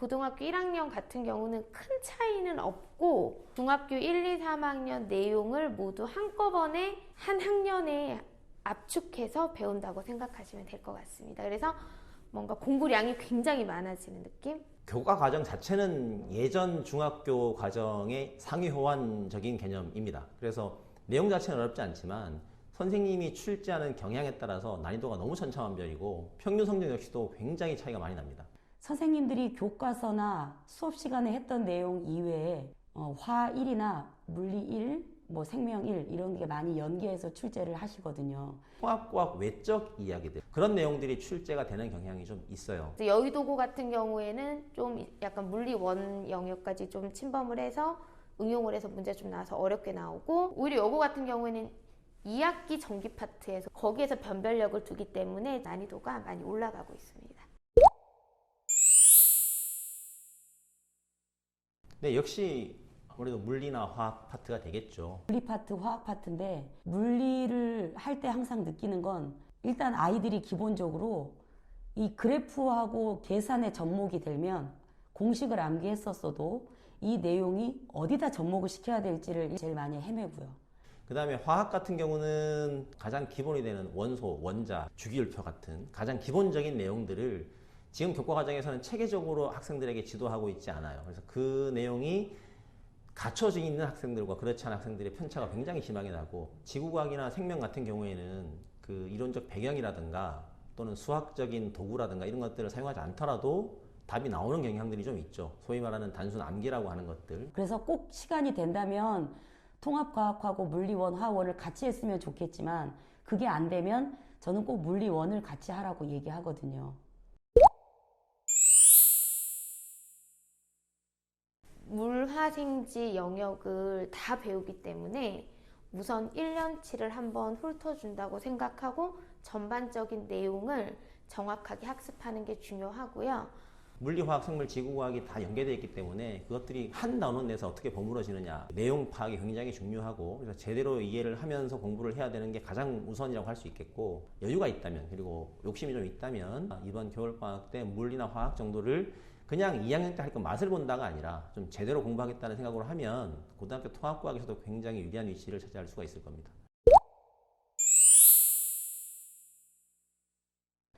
고등학교 1학년 같은 경우는 큰 차이는 없고 중학교 1, 2, 3학년 내용을 모두 한꺼번에 한 학년에 압축해서 배운다고 생각하시면 될 것 같습니다. 그래서 뭔가 공부량이 굉장히 많아지는 느낌? 교과 과정 자체는 예전 중학교 과정의 상위 호환적인 개념입니다. 그래서 내용 자체는 어렵지 않지만 선생님이 출제하는 경향에 따라서 난이도가 너무 천차만별이고 평균 성적 역시도 굉장히 차이가 많이 납니다. 선생님들이 교과서나 수업 시간에 했던 내용 이외에 화 1이나 물리 1, 생명 1 이런 게 많이 연계해서 출제를 하시거든요. 통합과학 외적 이야기들 그런 내용들이 출제가 되는 경향이 좀 있어요. 여의도고 같은 경우에는 좀 약간 물리 원 영역까지 좀 침범을 해서 응용을 해서 문제 좀 나와서 어렵게 나오고 오히려 여고 같은 경우에는 2학기 정기 파트에서 거기에서 변별력을 두기 때문에 난이도가 많이 올라가고 있습니다. 네, 역시 아무래도 물리나 화학 파트가 되겠죠. 물리 파트, 화학 파트인데 물리를 할 때 항상 느끼는 건 일단 아이들이 기본적으로 이 그래프하고 계산의 접목이 되면 공식을 암기했었어도 이 내용이 어디다 접목을 시켜야 될지를 제일 많이 헤매고요. 그 다음에 화학 같은 경우는 가장 기본이 되는 원소, 원자, 주기율표 같은 가장 기본적인 내용들을 지금 교과 과정에서는 체계적으로 학생들에게 지도하고 있지 않아요. 그래서 그 내용이 갖춰져 있는 학생들과 그렇지 않은 학생들의 편차가 굉장히 심하게 나고 지구과학이나 생명 같은 경우에는 그 이론적 배경이라든가 또는 수학적인 도구라든가 이런 것들을 사용하지 않더라도 답이 나오는 경향들이 좀 있죠. 소위 말하는 단순 암기라고 하는 것들. 그래서 꼭 시간이 된다면 통합과학하고 물리원, 화원을 같이 했으면 좋겠지만 그게 안 되면 저는 꼭 물리원을 같이 하라고 얘기하거든요. 물화생지 영역을 다 배우기 때문에 우선 1년치를 한번 훑어준다고 생각하고 전반적인 내용을 정확하게 학습하는 게 중요하고요. 물리, 화학, 생물, 지구과학이 다 연계되어 있기 때문에 그것들이 한 단원 내에서 어떻게 버무러지느냐 내용 파악이 굉장히 중요하고 그래서 제대로 이해를 하면서 공부를 해야 되는 게 가장 우선이라고 할 수 있겠고 여유가 있다면 그리고 욕심이 좀 있다면 이번 겨울방학 때 물리나 화학 정도를 그냥 2학년 때 할 거 맛을 본다가 아니라 좀 제대로 공부하겠다는 생각으로 하면 고등학교 통합과학에서도 굉장히 유리한 위치를 차지할 수가 있을 겁니다.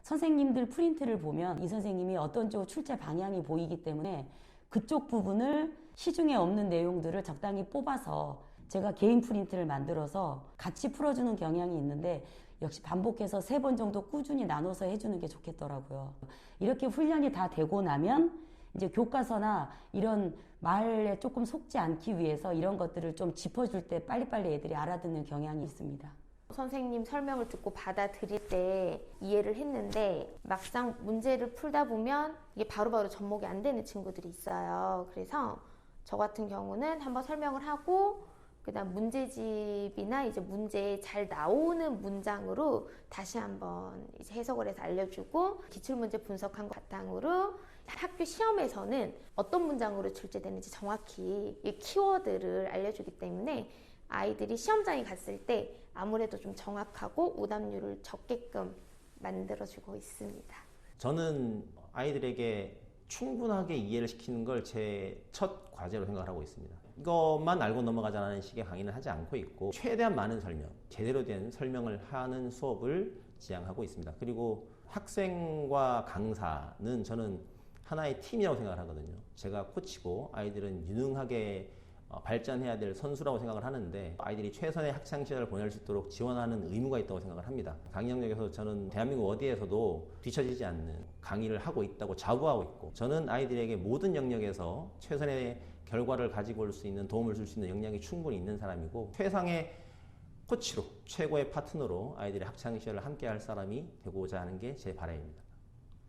선생님들 프린트를 보면 이 선생님이 어떤 쪽 출제 방향이 보이기 때문에 그쪽 부분을 시중에 없는 내용들을 적당히 뽑아서 제가 개인 프린트를 만들어서 같이 풀어주는 경향이 있는데 역시 반복해서 3번 정도 꾸준히 나눠서 해주는 게 좋겠더라고요. 이렇게 훈련이 다 되고 나면 이제 교과서나 이런 말에 조금 속지 않기 위해서 이런 것들을 좀 짚어줄 때 빨리빨리 애들이 알아듣는 경향이 있습니다. 선생님 설명을 듣고 받아들일 때 이해를 했는데 막상 문제를 풀다 보면 이게 바로바로 접목이 안 되는 친구들이 있어요. 그래서 저 같은 경우는 한번 설명을 하고 그다음 문제집이나 이제 문제에 잘 나오는 문장으로 다시 한번 이제 해석을 해서 알려주고 기출문제 분석한 것 바탕으로 학교 시험에서는 어떤 문장으로 출제되는지 정확히 이 키워드를 알려주기 때문에 아이들이 시험장에 갔을 때 아무래도 좀 정확하고 오답률을 적게끔 만들어주고 있습니다. 저는 아이들에게 충분하게 이해를 시키는 걸 제 첫 과제로 생각을 하고 있습니다. 이것만 알고 넘어가자는 식의 강의는 하지 않고 있고 최대한 많은 설명, 제대로 된 설명을 하는 수업을 지향하고 있습니다. 그리고 학생과 강사는 저는 하나의 팀이라고 생각을 하거든요. 제가 코치고 아이들은 유능하게 발전해야 될 선수라고 생각을 하는데 아이들이 최선의 학창시절을 보낼 수 있도록 지원하는 의무가 있다고 생각을 합니다. 강의 영역에서 저는 대한민국 어디에서도 뒤처지지 않는 강의를 하고 있다고 자부하고 있고 저는 아이들에게 모든 영역에서 최선의 결과를 가지고 올 수 있는 도움을 줄 수 있는 역량이 충분히 있는 사람이고 최상의 코치로 최고의 파트너로 아이들의 학창시절을 함께 할 사람이 되고자 하는 게 제 바람입니다.